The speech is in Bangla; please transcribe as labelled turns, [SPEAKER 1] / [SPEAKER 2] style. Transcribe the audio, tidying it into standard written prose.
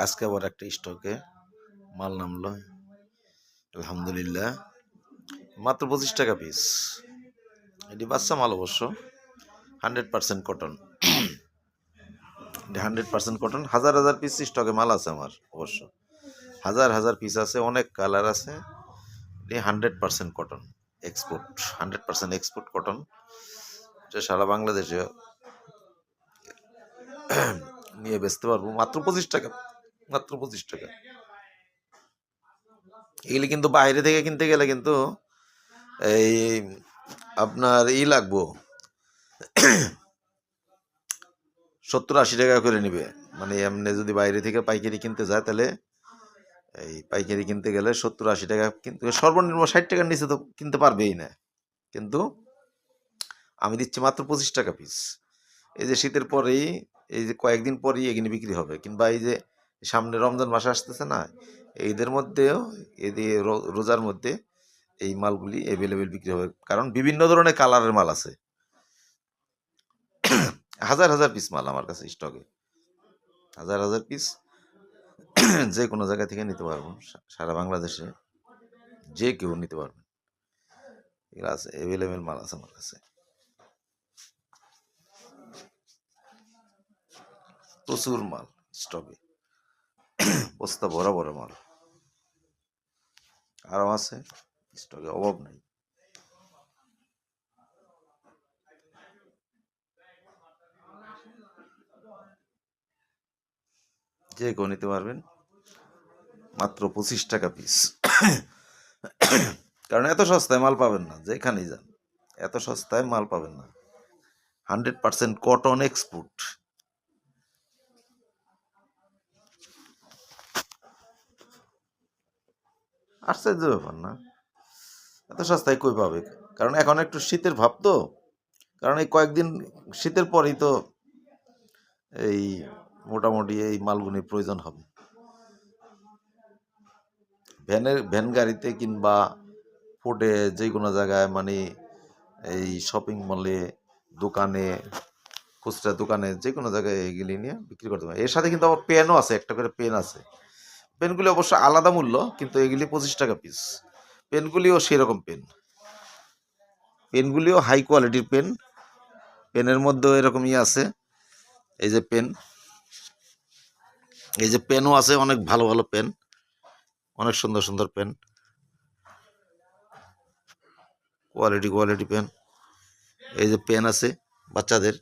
[SPEAKER 1] আজকে আবার একটা স্টকে মাল নামলো, আলহামদুলিল্লাহ। মাত্র 25 টাকা পিস। এটি বাচ্চা মাল অবশ্য, 100% কটন। 100% কটন। হাজার হাজার পিস স্টকে মাল আছে আমার অবশ্য, হাজার হাজার পিস আছে, অনেক কালার আছে। এটি 100% কটন, এক্সপোর্ট, 100% এক্সপোর্ট কটন। এটা সারা বাংলাদেশে নিয়ে বেচতে পারবো মাত্র 25 টাকা। মাত্র 25 টাকা। এগুলি কিন্তু বাইরে থেকে কিনতে গেলে কিন্তু এই আপনার লাগবো 70-80 টাকা করে নিবে। মানে এমনি যদি বাইরে থেকে পাইকারি কিনতে যায় তাহলে এই পাইকারি কিনতে গেলে 70-80 টাকা, কিন্তু সর্বনিম্ন 60 টাকার নিচে তো কিনতে পারবেই না। কিন্তু আমি দিচ্ছি মাত্র 25 টাকা পিস। এই যে শীতের পরেই, এই যে কয়েকদিন পরেই এগুলি বিক্রি হবে, কিংবা এই যে সামনে রমজান মাস আসতেছে না, এইদের মধ্যেও এই রোজার মধ্যে এই মালগুলি অ্যাভেলেবেল বিক্রি হবে, কারণ বিভিন্ন ধরনের কালারের মাল আছে। হাজার হাজার পিস মাল আমার কাছে স্টকে, হাজার হাজার পিস। যে কোনো জায়গা থেকে নিতে পারবো, সারা বাংলাদেশে যে কেউ নিতে পারবে। এগুলো আছে, অ্যাভেলেবেল মাল আছে আমার কাছে, প্রচুর মাল স্টকে, বস্তা ভরা ভরা মাল আরও আছে স্টকে, অভাব নাই। যে কেউ নিতে পারবেন, মাত্র 25 টাকা পিস। কারণ এত সস্তায় মাল পাবেন না, যেখানেই যান এত সস্তায় মাল পাবেন না। 100% কটন এক্সপোর্ট। আশ্চর্য ব্যাপার না, এত সস্তায় কই পাবে? কারণ এখন একটু শীতের ভাব তো, কারণ এই কয়েকদিন শীতের পরেই তো এই মোটামুটি এই মালগুলির প্রয়োজন হবে। ভ্যান গাড়িতে কিংবা ফুটে যে কোনো জায়গায়, মানে এই শপিং মলে, দোকানে, খুচরা দোকানে, যে কোনো জায়গায় এগুলি নিয়ে বিক্রি করতে পারে। এর সাথে কিন্তু আবার পেনও আছে, একটা করে পেন আছে। পেনগুলি অবশ্য আলাদা মূল্য, কিন্তু এগুলি 25 টাকা পিস। পেনগুলিও সেরকম পেন, পেনগুলিও হাই কোয়ালিটির পেন। পেনের মধ্যেও এরকমই আছে। এই যে পেন, এই যে পেনও আছে, অনেক ভালো ভালো পেন, অনেক সুন্দর সুন্দর পেন, কোয়ালিটি পেন। এই যে পেন আছে বাচ্চাদের।